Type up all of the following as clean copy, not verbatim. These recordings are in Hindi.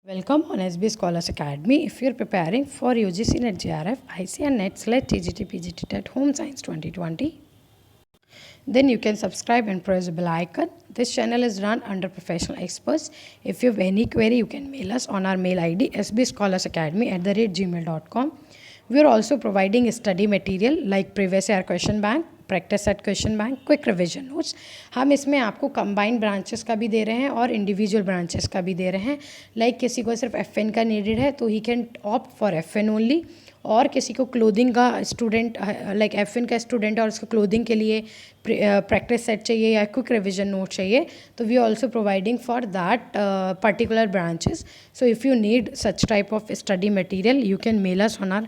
Welcome on SB Scholars Academy. If you're preparing for UGC NET JRF, ICAR NET SLET TGT PGT TET Home Science 2020, then you can subscribe and press the bell icon. This channel is run under professional experts. If you have any query, you can mail us on our mail ID sbscholarsacademy@gmail.com. We are also providing study material like previous year question bank, practice set question bank, quick revision notes. हम इसमें आपको कंबाइंड ब्रांचेस का भी दे रहे हैं और इंडिविजुअल ब्रांचेस का भी दे रहे हैं. लाइक किसी को सिर्फ FN का नीडेड है तो he can opt for FN only, और किसी को क्लोथिंग का स्टूडेंट लाइक FN का स्टूडेंट है और उसको क्लोथिंग के लिए प्रैक्टिस सेट चाहिए या क्विक रिविजन नोट चाहिए, तो we are also providing for that particular branches. So if you need such type of study material you can mail us on our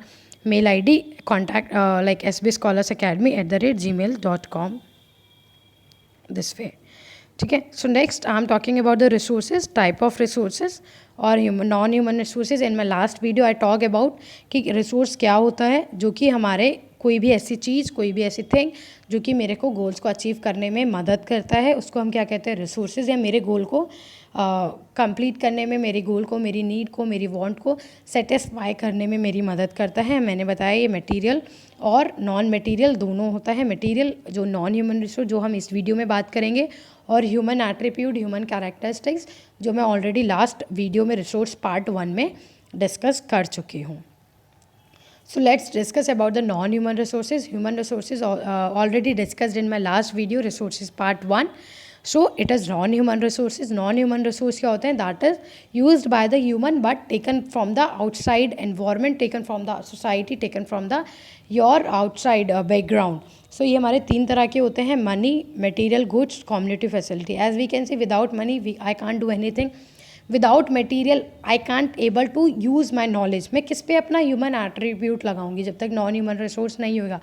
mail ID contact like sbscholarsacademy@gmail.com this way. ठीक है. So next I am talking about the resources, type of resources और non human resources. In my last video I talk about कि रिसोर्स क्या होता है, जो कि हमारे कोई भी ऐसी चीज़, कोई भी ऐसी थिंग जो कि मेरे को गोल्स को अचीव करने में मदद करता है, उसको हम क्या कहते हैं, रिसोर्सेज. या मेरे गोल को कंप्लीट करने में, मेरे गोल को, मेरी नीड को, मेरी वांट को सेटिस्फाई करने में मेरी मदद करता है. मैंने बताया ये मटेरियल और नॉन मटेरियल दोनों होता है. मटेरियल जो नॉन ह्यूमन रिसोर्स जो हम इस वीडियो में बात करेंगे, और ह्यूमन एट्रीब्यूट, ह्यूमन कैरेक्टरिस्टिक्स जो मैं ऑलरेडी लास्ट वीडियो में रिसोर्स पार्ट 1 में डिस्कस कर चुकी हूँ. So let's discuss about the non-human resources. Human resources already discussed in my last video, resources part 1. So it is non-human resources. Non-human resource क्या होते हैं? That is used by the human but taken from the outside environment, taken from the society, taken from the your outside background. So ये हमारे 3 तरह के होते हैं: money, material goods, community facility. As we can see, without money I can't do anything. Without material I can't able to use my knowledge. मैं किस पे अपना ह्यूमन एट्रीब्यूट लगाऊंगी जब तक नॉन ह्यूमन रिसोर्स नहीं होगा.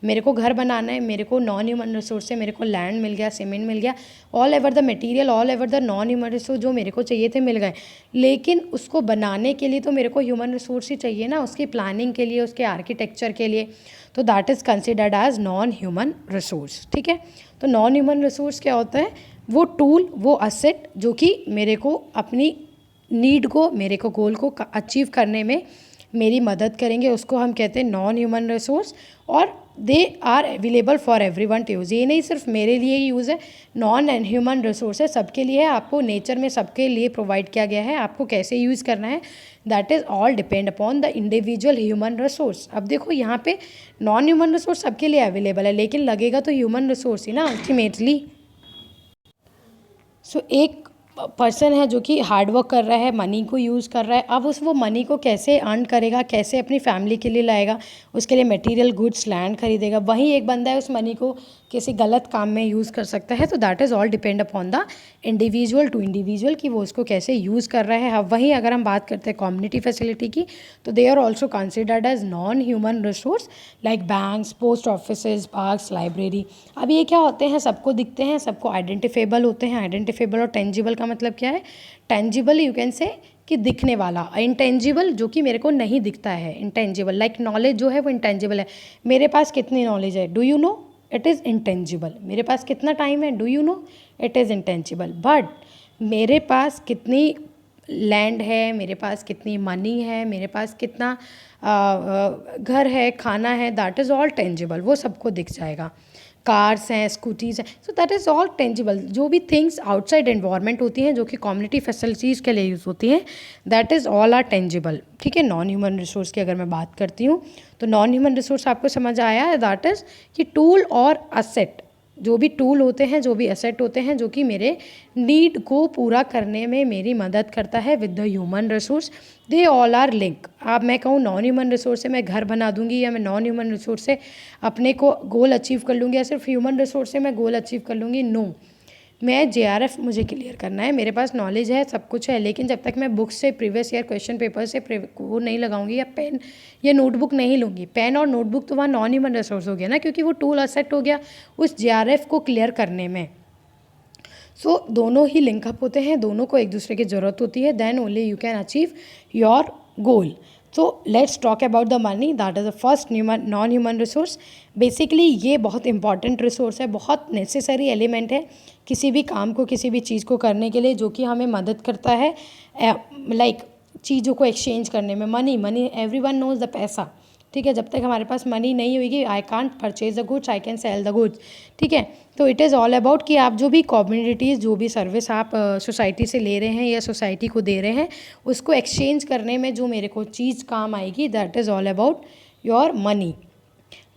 मेरे को घर बनाना है, मेरे को नॉन ह्यूमन रिसोर्स से मेरे को लैंड मिल गया, सीमेंट मिल गया, all ever the material, all ever the non human resource जो मेरे को चाहिए थे मिल गए. लेकिन उसको बनाने के लिए तो मेरे को ह्यूमन रिसोर्स ही चाहिए ना, उसकी प्लानिंग के लिए, उसके आर्किटेक्चर के लिए. तो that is considered as non human resource. ठीक है. तो नॉन ह्यूमन रिसोर्स क्या होता है? वो टूल, वो असेट जो कि मेरे को अपनी नीड को, मेरे को गोल को अचीव करने में मेरी मदद करेंगे, उसको हम कहते हैं नॉन ह्यूमन रिसोर्स. और they are available for everyone to use. ये नहीं सिर्फ मेरे लिए ही यूज़ है, नॉन एंड ह्यूमन रिसोर्स है, सबके लिए है. आपको नेचर में सबके लिए प्रोवाइड किया गया है. आपको कैसे यूज़ करना है, that is all depend upon the individual human resource. अब देखो यहाँ पे नॉन ह्यूमन रिसोर्स सबके लिए अवेलेबल है, लेकिन लगेगा तो ह्यूमन रिसोर्स ही ना अल्टीमेटली. सो एक पर्सन है जो कि हार्ड वर्क कर रहा है, मनी को यूज़ कर रहा है. अब वो मनी को कैसे अर्न करेगा, कैसे अपनी फैमिली के लिए लाएगा, उसके लिए मटेरियल गुड्स, लैंड खरीदेगा. वहीं एक बंदा है, उस मनी को किसी गलत काम में यूज़ कर सकता है. तो that is all depend upon the individual to individual कि वो उसको कैसे यूज़ कर रहा है. अब वहीं अगर हम बात करते हैं कम्युनिटी फैसिलिटी की, तो they are also considered as non human resource like banks, post offices, parks, library. अब ये क्या होते हैं? सबको दिखते हैं, सबको आइडेंटिफेबल होते हैं. आइडेंटिफेबल और टेंजिबल का मतलब क्या है? टेंजिबल यू कैन से कि दिखने वाला, इंटेंजिबल जो कि मेरे को नहीं दिखता है. इंटेंजिबल लाइक नॉलेज जो है वो इंटेंजिबल है. मेरे पास कितनी नॉलेज है, do you know, it is intangible. मेरे पास कितना टाइम है, do you know, it is intangible. But मेरे पास कितनी लैंड है, मेरे पास कितनी मनी है, मेरे पास कितना घर है, खाना है, दैट इज़ ऑल टेंजिबल. वो सबको दिख जाएगा. कार्स हैं, स्कूटीज़ हैं, so that is all tangible. जो भी थिंग्स आउटसाइड एनवायरनमेंट होती हैं, जो कि कम्युनिटी फैसिलिटीज़ के लिए यूज़ होती हैं, that is all are tangible. ठीक है. नॉन ह्यूमन रिसोर्स की अगर मैं बात करती हूँ, तो नॉन ह्यूमन रिसोर्स आपको समझ आया है, दैट इज़ कि टूल और असेट, जो भी टूल होते हैं, जो भी असेट होते हैं, जो कि मेरे नीड को पूरा करने में मेरी मदद करता है with the human resource, they all are link. अब मैं कहूँ नॉन ह्यूमन रिसोर्स से मैं घर बना दूंगी, या मैं नॉन ह्यूमन रिसोर्स से अपने को गोल अचीव कर लूँगी, या सिर्फ ह्यूमन रिसोर्स से मैं गोल अचीव कर लूँगी, नो. मैं JRF मुझे क्लियर करना है, मेरे पास नॉलेज है, सब कुछ है, लेकिन जब तक मैं बुक से, प्रीवियस ईयर क्वेश्चन पेपर से वो नहीं लगाऊंगी, या पेन या नोटबुक नहीं लूँगी. पेन और नोटबुक तो वहाँ नॉन ह्यूमन रिसोर्स हो गया ना, क्योंकि वो टूल असेट हो गया उस JRF को क्लियर करने में. सो दोनों ही लिंकअप होते हैं, दोनों को एक दूसरे की ज़रूरत होती है, then only you can achieve your goal. So let's talk about the money, that is the first non human resource. Basically ये बहुत इंपॉर्टेंट रिसोर्स है, बहुत नेसेसरी एलिमेंट है किसी भी काम को, किसी भी चीज़ को करने के लिए, जो कि हमें मदद करता है. लाइक चीज़ों को एक्सचेंज करने में। मनी एवरीवन नोज द पैसा, ठीक है। जब तक हमारे पास मनी नहीं होगी, I can't purchase the goods, I can sell the goods, ठीक है। तो इट इज़ ऑल अबाउट कि आप जो भी कम्युनिटीज़, जो भी सर्विस आप सोसाइटी से ले रहे हैं या सोसाइटी को दे रहे हैं, उसको एक्सचेंज करने में जो मेरे को चीज़ काम आएगी, that is all about your money,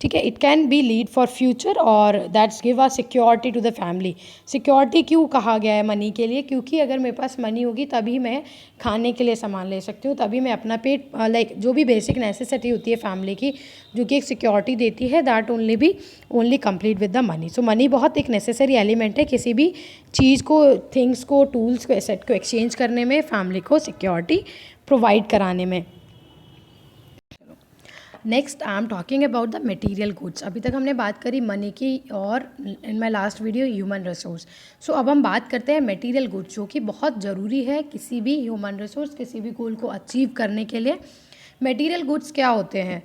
ठीक है। It can be lead for future और that's give a security to the family. Security क्यों कहा गया है मनी के लिए? क्योंकि अगर मेरे पास मनी होगी तभी मैं खाने के लिए सामान ले सकती हूँ, तभी मैं अपना पेट लाइक जो भी बेसिक नेसेसिटी होती है फैमिली की, जो कि एक सिक्योरिटी देती है, that only complete with the money. So money बहुत एक नेसेसरी एलिमेंट है किसी भी चीज़ को, थिंग्स को, टूल्स को, एसेट को एक्सचेंज करने में, फैमिली को सिक्योरिटी प्रोवाइड कराने में। Next I am talking about the material goods. अभी तक हमने बात करी मनी की और in my last video human resource. So अब हम बात करते हैं मटेरियल गुड्स, जो कि बहुत ज़रूरी है किसी भी ह्यूमन रिसोर्स, किसी भी गोल को अचीव करने के लिए। मटेरियल गुड्स क्या होते हैं?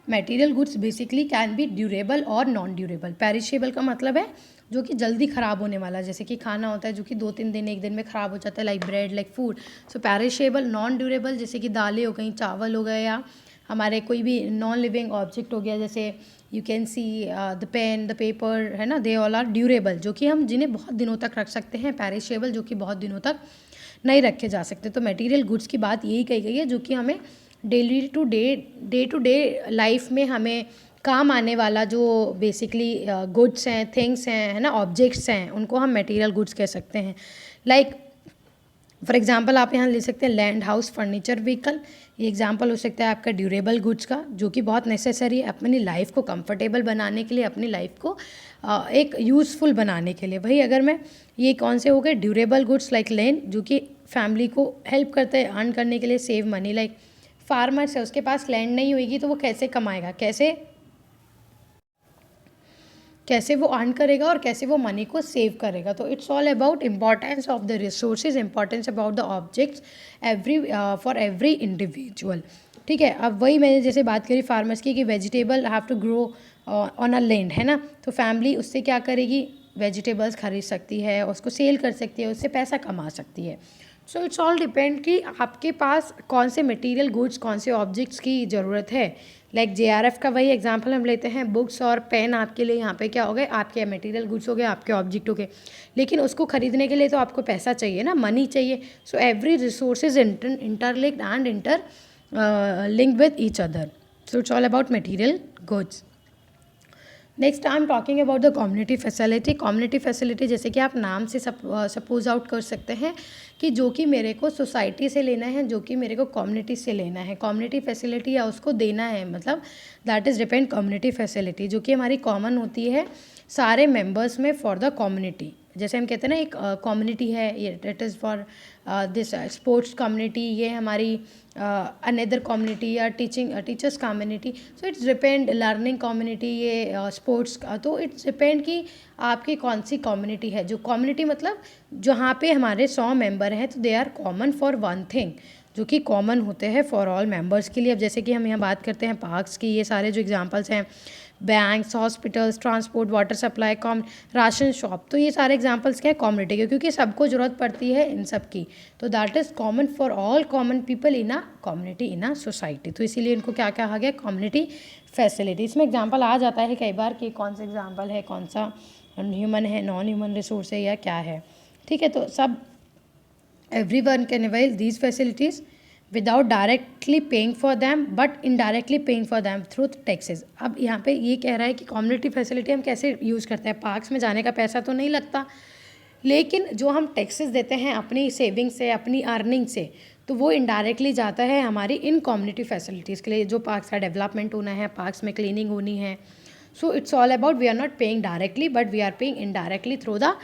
Material goods basically can be durable और नॉन ड्यूरेबल। पेरिशेबल का मतलब है जो कि जल्दी ख़राब होने वाला, जैसे कि खाना होता है जो कि 2-3 दिन, 1 दिन में ख़राब हो जाता है, लाइक ब्रेड, लाइक फूड। सो पेरिशेबल। नॉन ड्यूरेबल जैसे कि दालें हो गई, चावल हो गए, या हमारे कोई भी नॉन लिविंग ऑब्जेक्ट हो गया, जैसे you can see the pen, the paper, है ना, दे ऑल आर ड्यूरेबल, जो कि हम जिन्हें बहुत दिनों तक रख सकते हैं। पेरिशेबल जो कि बहुत दिनों तक नहीं रखे जा सकते। तो मटेरियल गुड्स की बात यही कही गई है, जो कि हमें डे टू डे लाइफ में हमें काम आने वाला जो बेसिकली गुड्स हैं, थिंग्स हैं, है ना, ऑब्जेक्ट्स हैं, उनको हम मटेरियल गुड्स कह सकते हैं। लाइक फॉर एग्जांपल आप यहाँ ले सकते हैं लैंड, हाउस, फर्नीचर, व्हीकल। ये एग्जांपल हो सकता है आपका ड्यूरेबल गुड्स का, जो कि बहुत नेसेसरी है अपनी लाइफ को कंफर्टेबल बनाने के लिए, अपनी लाइफ को एक यूज़फुल बनाने के लिए। भाई अगर मैं, ये कौन से हो गए ड्यूरेबल गुड्स? लाइक लैंड, जो कि फैमिली को हेल्प करते हैं अर्न करने के लिए, सेव मनी। लाइक फार्मर्स है, उसके पास लैंड नहीं होगी तो वो कैसे कमाएगा, कैसे वो अर्न करेगा और कैसे वो मनी को सेव करेगा। तो it's all about importance of the resources, importance about the objects for every individual, ठीक है। अब वही मैंने जैसे बात करी फार्मर्स की कि vegetable have to grow on a land, है ना, तो फैमिली उससे क्या करेगी, वेजिटेबल्स खरीद सकती है, उसको सेल कर सकती है, उससे पैसा कमा सकती है। सो इट्स ऑल डिपेंड कि आपके पास कौन से मटेरियल गुड्स, कौन से ऑब्जेक्ट्स की ज़रूरत है। लाइक JRF का वही एग्जांपल हम लेते हैं, बुक्स और पेन आपके लिए यहाँ पे क्या हो गए, आपके मटेरियल गुड्स हो गए, आपके ऑब्जेक्ट हो गए। लेकिन उसको खरीदने के लिए तो आपको पैसा चाहिए ना, मनी चाहिए। So every resources interlinked and linked with each other. So it's all about material goods. Next I am talking about the community facility. Community facility जैसे कि आप नाम से सपोज आउट कर सकते हैं कि जो कि मेरे को सोसाइटी से लेना है, जो कि मेरे को कम्युनिटी से लेना है, कम्युनिटी फैसिलिटी या उसको देना है, मतलब that is depend community facility, जो कि हमारी कॉमन होती है सारे मेंबर्स में फॉर द कम्युनिटी। जैसे हम कहते हैं ना, एक कम्युनिटी है, ये it is for this sports community, ये हमारी अनदर कम्युनिटी, या teachers community. So it's depend, learning community, ये स्पोर्ट्स का। तो इट्स डिपेंड कि आपकी कौन सी कम्युनिटी है। जो कम्युनिटी मतलब जहाँ पे हमारे 100 मेंबर हैं, तो they are common for one thing, जो कि कॉमन होते हैं फॉर ऑल मेंबर्स के लिए। अब जैसे कि हम यहाँ बात करते हैं पार्क्स की, ये सारे जो एग्जांपल्स हैं, banks, hospitals, transport, water supply, ration shop, तो ये सारे एग्जांपल्स क्या है, कम्युनिटी के, क्योंकि सबको ज़रूरत पड़ती है इन सब की। तो that is common for all common people in a community, in a society. तो इसीलिए इनको क्या कहा गया, कम्युनिटी फैसिलिटी। इसमें एग्जाम्पल आ जाता है कई बार कि कौन सा एग्जाम्पल है, कौन सा ह्यूमन है, नॉन ह्यूमन रिसोर्स है, या क्या है, ठीक है। तो सब everyone can avail these facilities without directly paying for them but indirectly paying for them through taxes। अब यहाँ पे ये कह रहा है कि कम्युनिटी फैसिलिटी हम कैसे यूज़ करते हैं। पार्क्स में जाने का पैसा तो नहीं लगता, लेकिन जो हम टैक्सेस देते हैं अपनी सेविंग से, अपनी अर्निंग से, तो वो इनडायरेक्टली जाता है हमारी इन कम्युनिटी फैसिलिटीज़ के लिए। जो पार्क्स का डेवलपमेंट होना है, पार्क्स में क्लीनिंग होनी है, so it's all about we are not paying directly but we are paying indirectly through the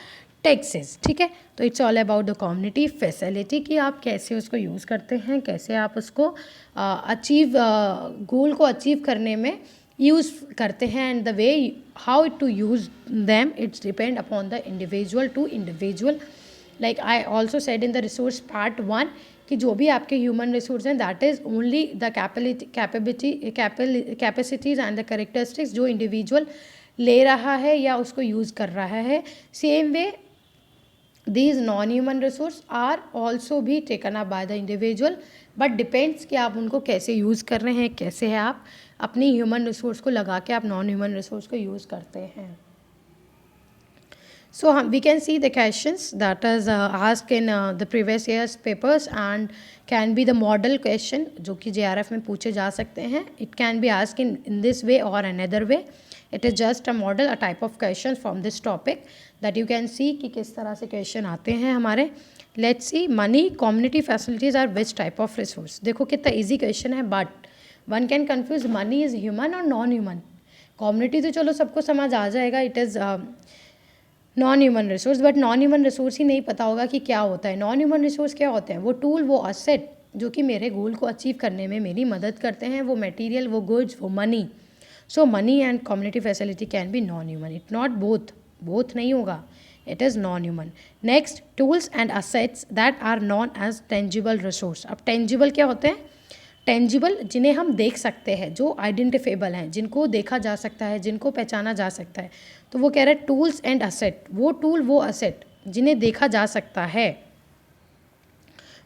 taxes, ठीक है। तो it's all about the community facility कि आप कैसे उसको यूज़ करते हैं, कैसे आप उसको गोल को अचीव करने में यूज़ करते हैं, and the way how to use them it's depend upon the individual to individual. Like I also said in the resource part 1 कि जो भी आपके ह्यूमन रिसोर्स हैं, that is only the capacities and the characteristics जो इंडिविजुअल ले रहा है या उसको यूज़ कर रहा है। Same way these non-human resource are also भी taken up by the individual, but depends कि आप उनको कैसे यूज़ कर रहे हैं, कैसे है आप अपनी ह्यूमन रिसोर्स को लगा के आप नॉन ह्यूमन रिसोर्स को यूज़ करते हैं. So we can see the questions that is asked in the previous years papers and can be the model question जो कि JRF में पूछे जा सकते हैं. It can be asked in this way or another way. It is just a model, a type of question from this topic that you can see कि किस तरह से question आते हैं हमारे. Let's see, money, community facilities are which type of resource. देखो कितना easy question है, but one can confuse money is human or non-human. Community तो चलो सबको समझ आ जाएगा, it is non human resource, but non human resource ही नहीं पता होगा कि क्या होता है. नॉन ह्यूमन रिसोर्स क्या होते हैं? वो टूल, वो असेट जो कि मेरे गोल को अचीव करने में मेरी मदद करते हैं, वो मटेरियल, वो गुड्स, वो money. So money and community facility can be non human. It not both नहीं होगा, it is non human. Next, tools and assets that are non as tangible resource. अब टेंजिबल क्या होते हैं? टेंजिबल जिन्हें हम देख सकते हैं, जो आइडेंटिफेबल हैं, जिनको देखा जा सकता है, जिनको पहचाना जा सकता है. तो वो कह रहे हैं टूल्स एंड असेट, वो टूल, वो असेट जिन्हें देखा जा सकता है,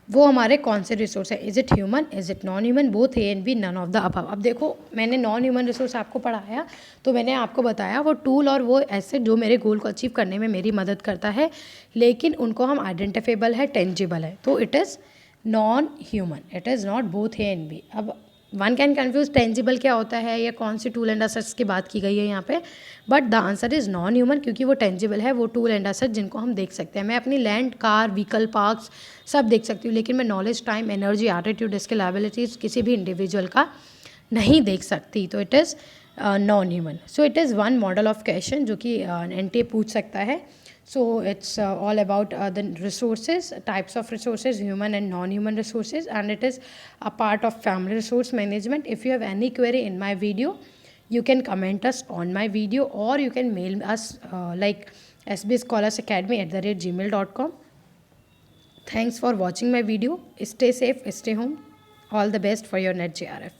वो हमारे कौन से रिसोर्स है? Is it human, is it non human, both A and B, none of the above. अब देखो मैंने नॉन ह्यूमन रिसोर्स आपको पढ़ाया तो मैंने आपको बताया वो टूल और वो एसेट जो मेरे गोल को अचीव करने में मेरी मदद करता है, लेकिन उनको हम आइडेंटिफेबल है, टेंजिबल है, तो it is non human. It is not both A and B. अब वन कैन कन्फ्यूज टेंजिबल क्या होता है या कौन सी टूल एंड असेट्स की बात की गई है यहाँ पे, but the answer is non human, क्योंकि वो टेंजिबल है, वो टूल एंड असेट जिनको हम देख सकते हैं. मैं अपनी लैंड, कार, व्हीकल, पार्क्स सब देख सकती हूँ, लेकिन मैं knowledge, time, energy, attitude, skill, abilities किसी भी इंडिविजुअल का नहीं देख सकती. तो it is non human. So it is one model of question जो कि NTA पूछ सकता है. So it's all about the resources, types of resources, human and non-human resources, and it is a part of family resource management. If you have any query in my video, you can comment us on my video, or you can mail us like sbscholaracademy@gmail.com. Thanks for watching my video. Stay safe, stay home. All the best for your NET JRF.